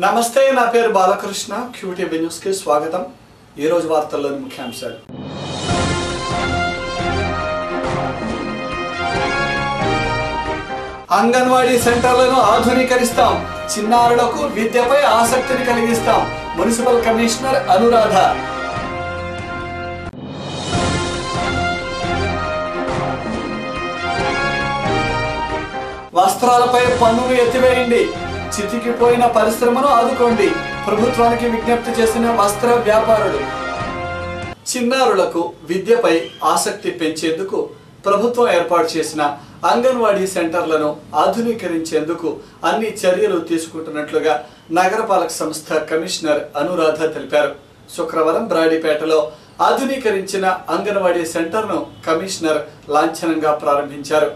నమస్తే, నా పేరు బాలకృష్ణ. క్యూటీవీ న్యూస్ కి స్వాగతం. ఈ రోజు వార్తల్లోని ముఖ్యాంశాలు. అంగన్వాడీ సెంటర్లను ఆధునీకరిస్తాం, చిన్నారులకు విద్యపై ఆసక్తిని కలిగిస్తాం. Municipal commissioner Anuradha. వస్త్రాలపై పన్నును ఎత్తివేయండి, చితికిపోయిన పరిశ్రమను ఆదుకోండి. ప్రభుత్వానికి విజ్ఞప్తి చేసిన వస్త్ర వ్యాపారులు. చిన్నారులకు విద్యపై ఆసక్తి పెంచేందుకు ప్రభుత్వం ఏర్పాటు చేసిన అంగన్వాడీ సెంటర్లను ఆధునీకరించేందుకు అన్ని చర్యలు తీసుకుంటున్నట్లుగా నగరపాలక సంస్థ కమిషనర్ అనురాధ తెలిపారు. శుక్రవారం బ్రాడీపేటలో ఆధునీకరించిన అంగన్వాడీ సెంటర్ను కమిషనర్ లాంఛనంగా ప్రారంభించారు.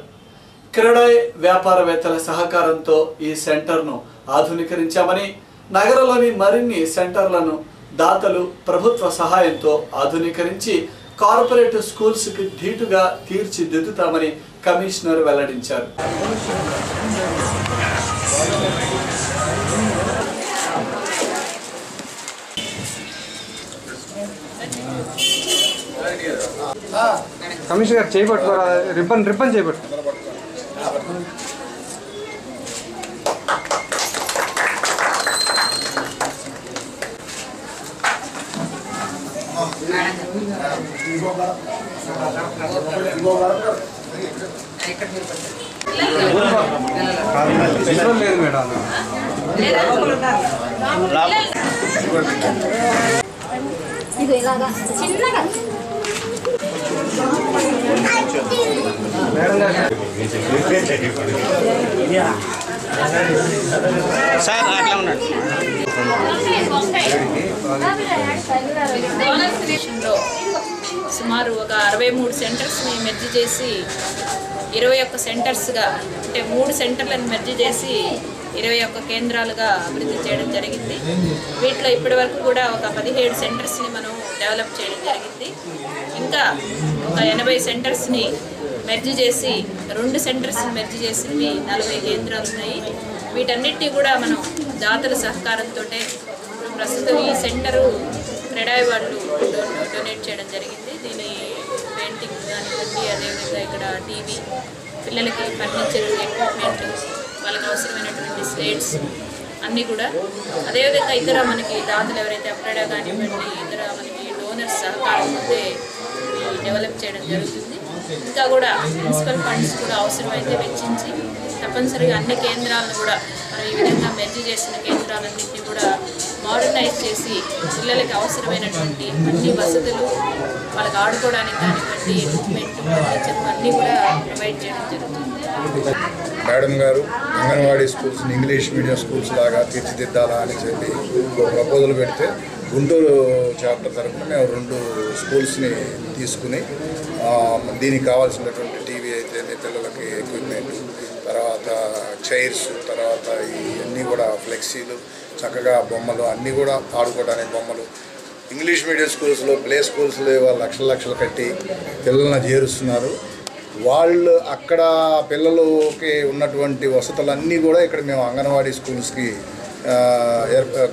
క్రెడాయ్ వ్యాపారవేత్తల సహకారంతో ఈ సెంటర్ను ఆధునీకరించామని, నగరంలోని మరిన్ని సెంటర్లను దాతలు ప్రభుత్వ సహాయంతో ఆధునీకరించి కార్పొరేట్ స్కూల్స్కి ధీటుగా తీర్చిదిద్దుతామని కమిషనర్ వెల్లడించారు. కమిషనర్ చేయబట్టుకోరా, రిబ్బన్ చేయబట్టు. లేదు మేడం, ఇది ఇలాగా చిన్నగా సార్ అట్లా ఉన్నాడు. సుమారు ఒక 63 సెంటర్స్ని మెర్జ్ చేసి 21 సెంటర్స్గా, అంటే 3 సెంటర్లను మెర్జ్ చేసి 21 కేంద్రాలుగా అభివృద్ధి చేయడం జరిగింది. వీటిలో ఇప్పటి వరకు కూడా ఒక 17 సెంటర్స్ని మనం డెవలప్ చేయడం జరిగింది. ఇంకా ఒక 80 సెంటర్స్ని మెర్జ్ చేసి 2 సెంటర్స్ని మెర్జ్ చేసినవి 40 కేంద్రాలు ఉన్నాయి. వీటన్నిటినీ కూడా మనం దాతల సహకారంతో ప్రస్తుతం ఈ సెంటరు క్రెడాయ్ వాళ్ళు డొనేట్ చేయడం జరిగింది. దీని పెయింటింగ్ కానివ్వండి, అదేవిధంగా ఇక్కడ టీవీ, పిల్లలకి ఫర్నిచర్, ఎక్విప్మెంట్, వాళ్ళకి అవసరమైనటువంటి స్లేట్స్ అన్నీ కూడా, అదేవిధంగా ఇతర మనకి దాతలు ఎవరైతే అప్రైడా కానివ్వండి, ఇతర మనకి డోనర్స్ సహకారంతో డెవలప్ చేయడం జరుగుతుంది. ఇంకా కూడా మున్సిపల్ ఫండ్స్ కూడా అవసరమైతే వెచ్చించి తప్పనిసరిగా అన్ని కేంద్రాలను కూడా మనం ఈ విధంగా మెర్జ్ చేసిన కేంద్రాలన్నింటినీ కూడా మోడర్నైజ్ చేసి పిల్లలకి అవసరమైనటువంటి అన్ని వసతులు, వాళ్ళకి ఆడుకోవడానికి కానివ్వండి, ఎక్విప్మెంట్, ఫర్నిచర్ అన్నీ కూడా ప్రొవైడ్ చేయడం జరుగుతుంది. మేడం గారు అంగన్వాడీ స్కూల్స్ని ఇంగ్లీష్ మీడియం స్కూల్స్ లాగా తీర్చిదిద్దాలా అని చెప్పి ప్రపోజల్ పెడితే గుంటూరు చాప్టర్ తరఫున మేము 2 స్కూల్స్ని తీసుకుని దీనికి కావాల్సినటువంటి టీవీ అయితే పిల్లలకి ఎక్విప్మెంట్, తర్వాత చైర్స్, తర్వాత ఇవన్నీ కూడా ఫ్లెక్సీలు, చక్కగా బొమ్మలు అన్నీ కూడా ఆడుకోవడానికి బొమ్మలు. ఇంగ్లీష్ మీడియం స్కూల్స్లో, ప్లే స్కూల్స్లో వాళ్ళు లక్షలు కట్టి పిల్లల్ని చేరుస్తున్నారు. వాళ్ళు అక్కడ పిల్లలకి ఉన్నటువంటి వసతులన్నీ కూడా ఇక్కడ మేము అంగన్వాడీ స్కూల్స్కి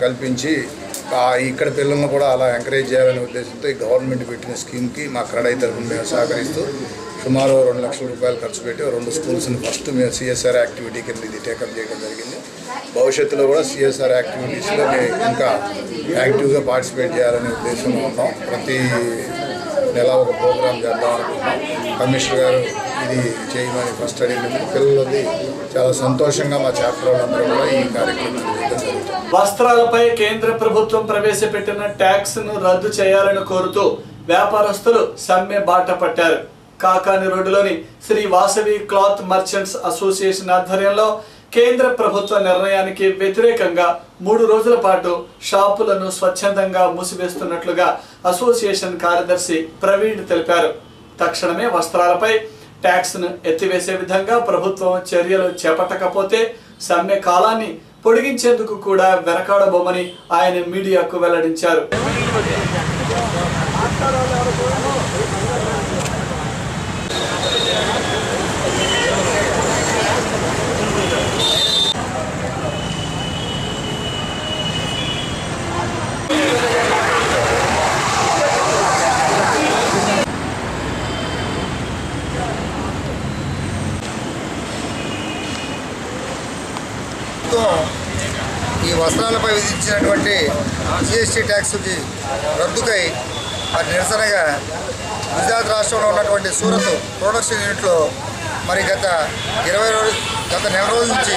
కల్పించి ఇక్కడ పిల్లలను కూడా అలా ఎంకరేజ్ చేయాలనే ఉద్దేశంతో ఈ గవర్నమెంట్ పెట్టిన స్కీమ్కి మా క్రెడాయ్ తరఫున మేము సహకరిస్తూ సుమారు 2 లక్షల రూపాయలు ఖర్చు పెట్టి 2 స్కూల్స్ని ఫస్ట్ మేము సిఎస్ఆర్ యాక్టివిటీ కింద ఇది టేకప్ చేయడం జరిగింది. భవిష్యత్తులో కూడా సిఎస్ఆర్ యాక్టివిటీస్లో మేము ఇంకా యాక్టివ్గా పార్టిసిపేట్ చేయాలనే ఉద్దేశంలో ఉన్నాం. ప్రతి నెల ఒక ప్రోగ్రాం చేద్దాం అనుకుంటున్నాం. కమిషనర్ గారు ఇది చేయమని ఫస్ట్ అడిగినందుకు పిల్లలది చాలా సంతోషంగా మా చాప్టర్ వాళ్ళందరూ కూడా ఈ కార్యక్రమం జరుగుతుంది. వస్త్రాలపై కేంద్ర ప్రభుత్వం ప్రవేశపెట్టిన ట్యాక్స్ ను రద్దు చేయాలని కోరుతూ వ్యాపారస్తులు సమ్మె బాట పట్టారు. కాకాని రోడ్డులోని Sri Vasavi cloth merchants association ఆధ్వర్యంలో కేంద్ర ప్రభుత్వ నిర్ణయానికి వ్యతిరేకంగా 3 రోజుల పాటు షాపులను స్వచ్ఛందంగా మూసివేస్తున్నట్లుగా అసోసియేషన్ కార్యదర్శి ప్రవీణ్ తెలిపారు. తక్షణమే వస్త్రాలపై ట్యాక్స్ ను ఎత్తివేసే విధంగా ప్రభుత్వం చర్యలు చేపట్టకపోతే సమ్మె కాలాన్ని పొడిగించేందుకు కూడా వెనకాడబోమని ఆయన మీడియాకు వెల్లడించారు. వస్త్రాలపై విధించినటువంటి జిఎస్టీ ట్యాక్స్కి రద్దుకై మరి నిరసనగా గుజరాత్ రాష్ట్రంలో ఉన్నటువంటి సూరత్ ప్రొడక్షన్ యూనిట్లో మరి గత నెల రోజుల నుంచి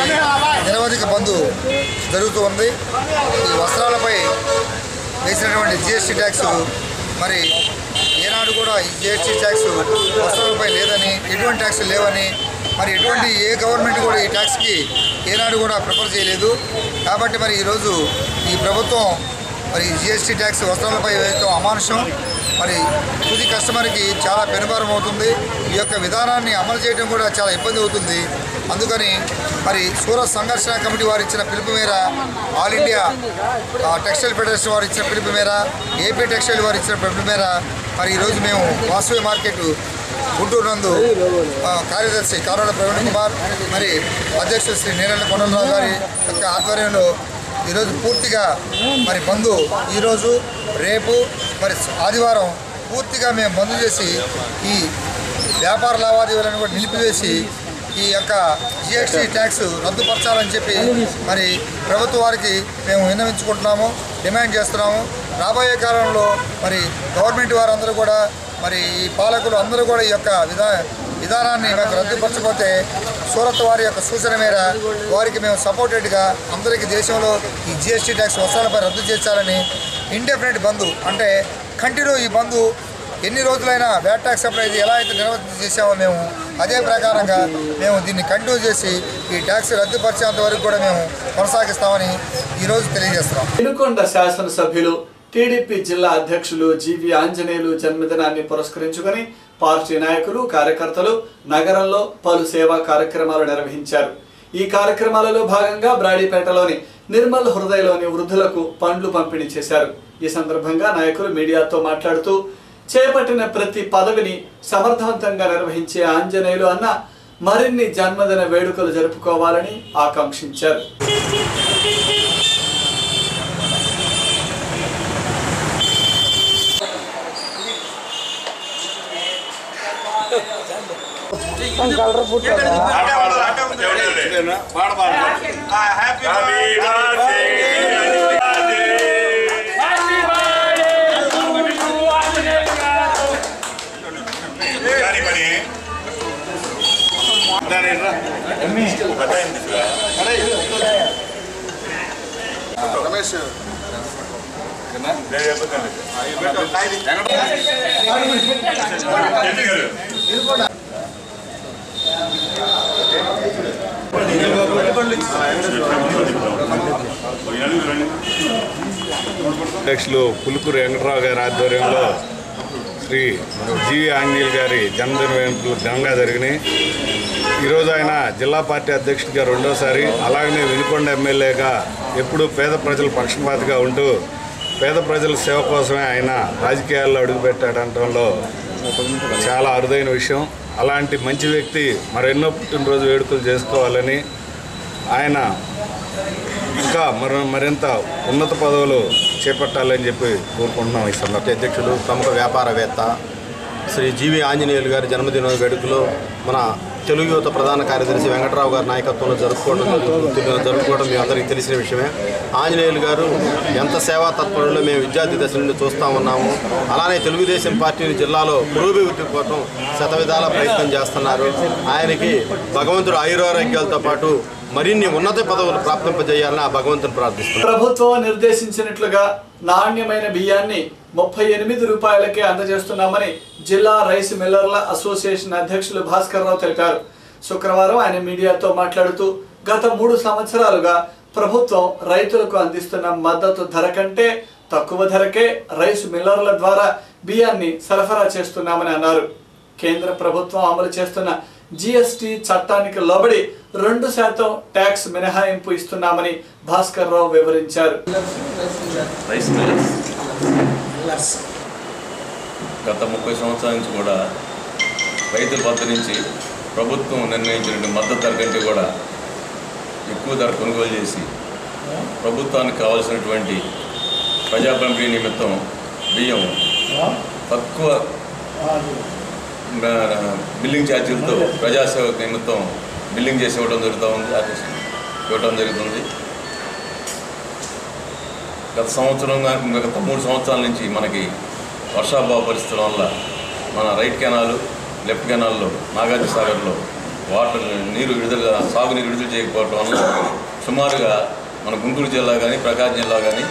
నిరవధిక బంద్ జరుగుతూ ఉంది. ఈ వస్త్రాలపై వేసినటువంటి జిఎస్టీ ట్యాక్స్ మరి ఏనాడు కూడా ఈ జిఎస్టీ ట్యాక్స్ వస్త్రాలపై లేదని, ఎటువంటి ట్యాక్స్ లేవని, మరి ఎటువంటి ఏ గవర్నమెంట్ కూడా ఈ ట్యాక్స్కి ఏనాడు కూడా ప్రిఫర్ చేయలేదు. కాబట్టి మరి ఈరోజు ఈ ప్రభుత్వం మరి జిఎస్టీ ట్యాక్స్ వస్త్రాలపై వేయడం అమానుషం. మరి తుది కస్టమర్కి చాలా పెనుభారం అవుతుంది. ఈ యొక్క విధానాన్ని అమలు చేయడం కూడా చాలా ఇబ్బంది అవుతుంది. అందుకని మరి సూరత్ సంఘర్షణ కమిటీ వారు ఇచ్చిన పిలుపు మేర, ఆల్ ఇండియా టెక్స్టైల్ ఫెడరేషన్ వారు ఇచ్చిన పిలుపు మేర, ఏపీ టెక్స్టైల్ వారు ఇచ్చిన పిలుపు మేర మరి ఈరోజు మేము వాసవి మార్కెట్ గుంటూరు నందు కార్యదర్శి కారాడ ప్రవీణ్ కుమార్, మరి అధ్యక్షుడు శ్రీ నీలన్న కొండలరావు గారి యొక్క ఆధ్వర్యంలో ఈరోజు పూర్తిగా మరి బంద్, ఈరోజు రేపు మరి ఆదివారం పూర్తిగా మేము బంద్ చేసి ఈ వ్యాపార లావాదేవీలను కూడా నిలిపివేసి ఈ యొక్క జిఎస్టీ ట్యాక్స్ రద్దుపరచాలని చెప్పి మరి ప్రభుత్వ వారికి మేము విన్నవించుకుంటున్నాము, డిమాండ్ చేస్తున్నాము. రాబోయే కాలంలో మరి గవర్నమెంట్ వారందరూ కూడా మరి ఈ పాలకులు అందరూ కూడా ఈ యొక్క విధానాన్ని మాకు రద్దుపరచకపోతే సూరత్ వారి యొక్క సూచన మేర వారికి మేము సపోర్టెడ్గా అందరికీ దేశంలో ఈ జిఎస్టీ ట్యాక్స్ వస్త్రాలపై రద్దు చేయాలని ఇండెఫినెట్ బంద్, అంటే కంటిన్యూ ఈ బంద్ ఎన్ని రోజులైనా వ్యాట్ ట్యాక్స్ అప్లై ఎలా అయితే నిర్వర్తించి చేసామో మేము అదే ప్రకారంగా మేము దీన్ని కంటిన్యూ చేసి ఈ ట్యాక్స్ రద్దుపరిచేంత వరకు కూడా మేము కొనసాగిస్తామని ఈరోజు తెలియజేస్తున్నాం. వినుకొండ శాసనసభ్యులు టీడీపీ జిల్లా అధ్యక్షులు జీవి ఆంజనేయులు జన్మదినాన్ని పురస్కరించుకొని పార్టీ నాయకులు, కార్యకర్తలు నగరంలో పలు సేవా కార్యక్రమాలు నిర్వహించారు. ఈ కార్యక్రమాలలో భాగంగా బ్రాడీపేటలోని నిర్మల్ హృదయలోని వృద్ధులకు పండ్లు పంపిణీ చేశారు. ఈ సందర్భంగా నాయకులు మీడియాతో మాట్లాడుతూ చేపట్టిన ప్రతి పదవిని సమర్థవంతంగా నిర్వహించే ఆంజనేయులు అన్న మరిన్ని జన్మదిన వేడుకలు జరుపుకోవాలని ఆకాంక్షించారు. రమేష్ అధ్యక్షులు పులుకూరు వెంకటరావు గారి ఆధ్వర్యంలో శ్రీ జీవి ఆంజనేయులు గారి జన్మదిన వేడుకలు ఘనంగా జరిగినాయి. ఈరోజు ఆయన జిల్లా పార్టీ అధ్యక్షుడిగా రెండోసారి, అలాగనే వినుకొండ ఎమ్మెల్యేగా ఎప్పుడూ పేద ప్రజల పక్షపాతిగా ఉంటూ పేద ప్రజల సేవ కోసమే ఆయన రాజకీయాల్లో అడుగుపెట్టాడంటంలో చాలా అరుదైన విషయం. అలాంటి మంచి వ్యక్తి మరెన్నో పుట్టినరోజు వేడుకలు చేసుకోవాలని, ఆయన ఇంకా మరింత ఉన్నత పదవులు చేపట్టాలని చెప్పి కోరుకుంటున్నాం. ఈ సందర్భంగా అధ్యక్షుడు, ప్రముఖ వ్యాపారవేత్త శ్రీ జీవి ఆంజనేయులు గారి జన్మదిన వేడుకలు మన తెలుగు యువత ప్రధాన కార్యదర్శి వెంకటరావు గారి నాయకత్వంలో జరుపుకోవడం మీ అందరికీ తెలిసిన విషయమే. ఆంజనేయులు గారు ఎంత సేవా తత్పరులో మేము విద్యార్థి దశ నుండి చూస్తూ ఉన్నాము. అలానే తెలుగుదేశం పార్టీని జిల్లాలో పురోభివృద్ధి కోసం శతవిధాల ప్రయత్నం చేస్తున్నారు. ఆయనకి భగవంతుడు ఆయురారోగ్యాలతో పాటు మరిన్ని ఉన్నత పదవులు ప్రాప్తింపజేయాలని ఆ భగవంతుని ప్రార్థిస్తున్నారు. ప్రభుత్వం నిర్దేశించినట్లుగా నాణ్యమైన బియ్యాన్ని 38 రూపాయలకే అందజేస్తున్నామని జిల్లా రైస్ మిల్లర్ల అసోసియేషన్ అధ్యక్షులు భాస్కర్ రావు తెలిపారు. శుక్రవారం ఆయన మీడియాతో మాట్లాడుతూ గత 3 సంవత్సరాలుగా ప్రభుత్వం రైతులకు అందిస్తున్న మద్దతు ధర కంటే తక్కువ ధరకే రైస్ మిల్లర్ల ద్వారా బియ్యాన్ని సరఫరా చేస్తున్నామని అన్నారు. కేంద్ర ప్రభుత్వం అమలు చేస్తున్న జిఎస్టీ చట్టానికి లోబడి 2% ట్యాక్స్ మినహాయింపు ఇస్తున్నామని భాస్కర్ రావు వివరించారు. గత 30 సంవత్సరాల నుంచి కూడా రైతుల వద్ద నుంచి ప్రభుత్వం నిర్ణయించిన మద్దతు ధర కంటే కూడా ఎక్కువ ధర కొనుగోలు చేసి ప్రభుత్వానికి కావాల్సినటువంటి ప్రజా పంపిణీ నిమిత్తం బియ్యం తక్కువ బిల్లింగ్ ఛార్జీలతో ప్రజాసేవ నిమిత్తం బిల్లింగ్ చేసి ఇవ్వడం జరుగుతుంది. గత సంవత్సరం గత 3 సంవత్సరాల నుంచి మనకి వర్షాభావ పరిస్థితుల వల్ల మన రైట్ కెనాలు లెఫ్ట్ కెనాల్లో నాగార్జున సాగర్లో వాటర్ నీరు విడుదల సాగునీరు విడుదల చేయకపోవడం వల్ల సుమారుగా మన గుంటూరు జిల్లా కానీ ప్రకాశం జిల్లా కానీ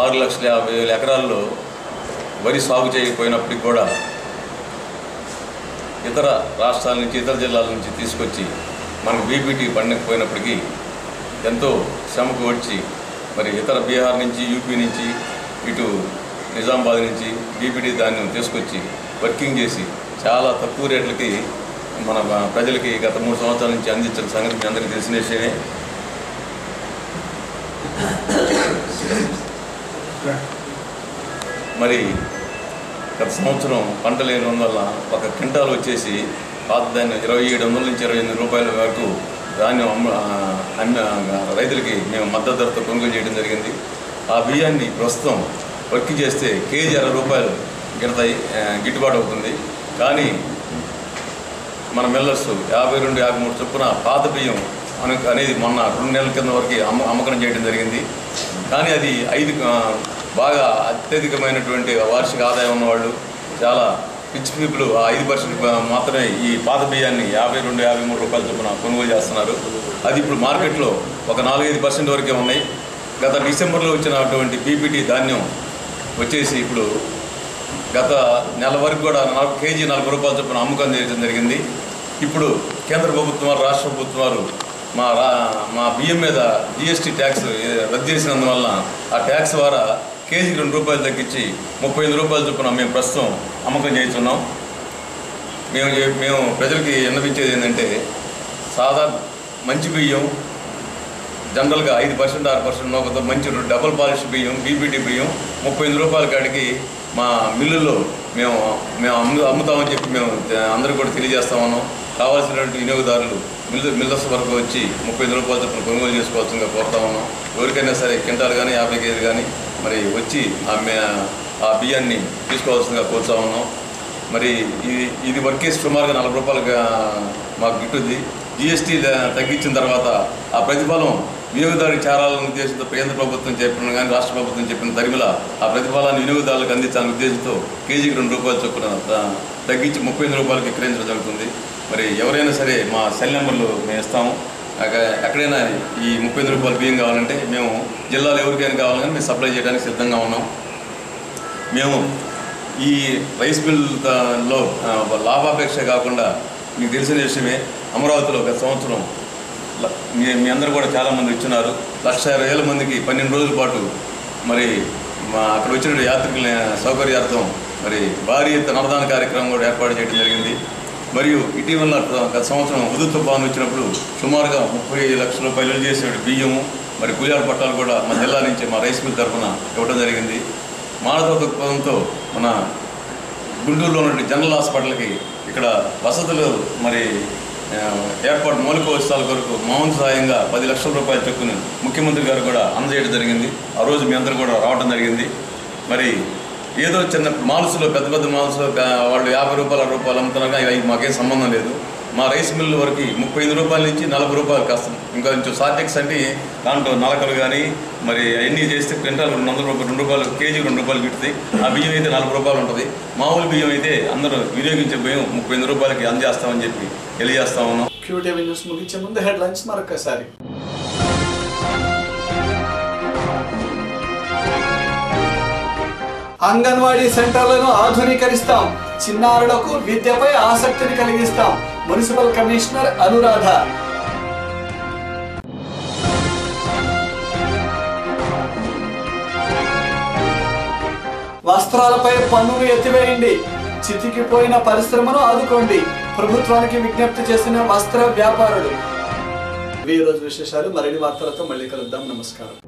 6,50,000 ఎకరాల్లో వరి సాగు చేయకపోయినప్పటికి కూడా ఇతర రాష్ట్రాల నుంచి ఇతర జిల్లాల నుంచి తీసుకొచ్చి మనకు బీపీటీ పండకపోయినప్పటికీ ఎంతో శ్రమకు వచ్చి మరి ఇతర బీహార్ నుంచి యూపీ నుంచి ఇటు నిజామాబాద్ నుంచి బీపీటీ ధాన్యం తీసుకొచ్చి వర్కింగ్ చేసి చాలా తక్కువ రేట్లకి మన ప్రజలకి గత 3 సంవత్సరాల నుంచి అందించిన సంగతి మీ అందరికీ తెలిసిన విషయమే. మరి గత సంవత్సరం పంట లేని వల్ల ఒక క్వింటాల్ వచ్చేసి పాత ధాన్యం 2700 నుంచి 28 రూపాయల వరకు ధాన్యం రైతులకి మేము మద్దతు ధరతో కొనుగోలు చేయడం జరిగింది. ఆ బియ్యాన్ని ప్రస్తుతం వర్క్ చేస్తే కేజీ 60 రూపాయలు గిట్టుబాటు అవుతుంది. కానీ మన మిల్లర్స్ 52-53 చొప్పున పాత బియ్యం అనేది మొన్న 2 నెలల కింద వరకు అమ్మకం చేయడం జరిగింది. కానీ అది బాగా అత్యధికమైనటువంటి వార్షిక ఆదాయం ఉన్నవాళ్ళు చాలా రిచ్ పీపుల్ ఆ 5% మాత్రమే ఈ పాత బియ్యాన్ని 52-53 రూపాయల చొప్పున కొనుగోలు చేస్తున్నారు. అది ఇప్పుడు మార్కెట్లో ఒక 4-5% వరకే ఉన్నాయి. గత డిసెంబర్లో వచ్చినటువంటి బీపీటీ ధాన్యం వచ్చేసి ఇప్పుడు గత నెల వరకు కూడా కేజీ 40 రూపాయల చొప్పున అమ్మకం చేయడం జరిగింది. ఇప్పుడు కేంద్ర ప్రభుత్వం వారు రాష్ట్ర ప్రభుత్వం వారు మా బియ్యం మీద జిఎస్టీ ట్యాక్స్ రద్దు చేసినందువల్ల ఆ ట్యాక్స్ ద్వారా కేజీకి 2 రూపాయలు తగ్గించి 35 రూపాయల చొప్పున మేము ప్రస్తుతం అమ్మకం చేస్తున్నాం. మేము ప్రజలకి విన్నవించేది ఏంటంటే సాధారణ మంచి బియ్యం జనరల్గా 5% 6% నూకతో మంచి డబుల్ పాలిష్ బియ్యం బీపీటీ బియ్యం 35 రూపాయల కాడికి మా మిల్లుల్లో మేము అమ్ముతామని చెప్పి మేము అందరూ కూడా తెలియజేస్తా ఉన్నాం. కావాల్సినటువంటి వినియోగదారులు మిల్లర్స్ వరకు వచ్చి 35 రూపాయల చొప్పున కొనుగోలు చేసుకోవాల్సిందిగా కోరుతా ఉన్నాం. ఎవరికైనా సరే క్వింటాల్ కానీ 50 కేజీలు కానీ మరి వచ్చి ఆ బియ్యాన్ని తీసుకోవాల్సిందిగా కోరుతా ఉన్నాం. మరి ఇది వర్క్ చేసి సుమారుగా 40 రూపాయలుగా మాకు గిట్టుద్ది. జిఎస్టీ తగ్గించిన తర్వాత ఆ ప్రతిఫలం వినియోగదారులకు చేరాలనే ఉద్దేశంతో కేంద్ర ప్రభుత్వం చెప్పిన కానీ రాష్ట్ర ప్రభుత్వం చెప్పిన తరిమిల ఆ ప్రతిఫలాన్ని వినియోగదారులకు అందించాలనే ఉద్దేశంతో కేజీకి 2 రూపాయల చొప్పున తగ్గించి 35 రూపాయలకి విక్రయించడం జరుగుతుంది. మరి ఎవరైనా సరే మా సెల్ నెంబర్లు మేము ఇస్తాము. ఎక్కడైనా ఈ 35 రూపాయల బియ్యం కావాలంటే మేము జిల్లాలో ఎవరికైనా కావాలని మేము సప్లై చేయడానికి సిద్ధంగా ఉన్నాం. మేము ఈ రైస్ మిల్లులో లాభాపేక్ష కాకుండా మీకు తెలిసిన విషయమే అమరావతిలో గత సంవత్సరం మీ అందరూ కూడా చాలామంది ఇచ్చినారు. 1,20,000 మందికి 12 రోజుల పాటు మరి అక్కడ వచ్చిన యాత్రికుల సౌకర్యార్థం మరి భారీ ఎత్తున అన్నదాన కార్యక్రమం కూడా ఏర్పాటు చేయడం జరిగింది. మరియు ఇటీవల గత సంవత్సరం ఉదు తుఫాను వచ్చినప్పుడు సుమారుగా 35 లక్షల రూపాయలు చేసే బియ్యము మరి కూలియాల పట్టాలు కూడా మా జిల్లా నుంచి మా రైస్ మిల్ తరఫున ఇవ్వడం జరిగింది. మానవ దృక్పథంతో మన గుంటూరులో ఉన్న జనరల్ హాస్పిటల్కి ఇక్కడ వసతులు మరి ఏర్పాటు మౌలిక వసతుల కొరకు మౌన్ సాయంగా 10 లక్షల రూపాయల చొప్పున ముఖ్యమంత్రి గారు కూడా అందజేయడం జరిగింది. ఆ రోజు మీ అందరూ కూడా రావడం జరిగింది. మరి ఏదో చిన్న మాల్స్లో పెద్ద మాల్స్లో వాళ్ళు 50 రూపాయలు 60 రూపాయలు అమ్ముతున్నారు. అవి మాకేం సంబంధం లేదు. మా రైస్ మిల్లు వరకు 35 రూపాయల నుంచి 40 రూపాయలు కాస్తాం. ఇంకా కొంచెం సార్టెక్స్ అంటే దాంట్లో నలకలు కానీ మరి అవన్నీ చేస్తే క్వింటాల్ 2 రూపాయలు కేజీ 2 రూపాయలు గిట్టుతాయి. ఆ బియ్యం అయితే 40 రూపాయలు ఉంటుంది. మామూలు బియ్యం అయితే అందరూ వినియోగించే బియ్యం 35 రూపాయలకి అందజేస్తామని చెప్పి తెలియజేస్తా ఉన్నాం. క్యూటీవీ న్యూస్ ముగించే ముందు హెడ్లైన్స్ మరొకసారి. అంగన్వాడీ సెంటర్లను ఆధునీకరిస్తాం, చిన్నారులకు విద్యపై ఆసక్తిని కలిగిస్తాం, మున్సిపల్ కమిషనర్ అనురాధ. వస్త్రాలపై పన్నును ఎత్తివేయండి, చితికిపోయిన పరిశ్రమను ఆదుకోండి, ప్రభుత్వానికి విజ్ఞప్తి చేసిన వస్త్ర వ్యాపారులు. ఈ రోజు విశేషాలు. మరిన్ని వార్తలతో మళ్ళీ కలుద్దాం. నమస్కారం.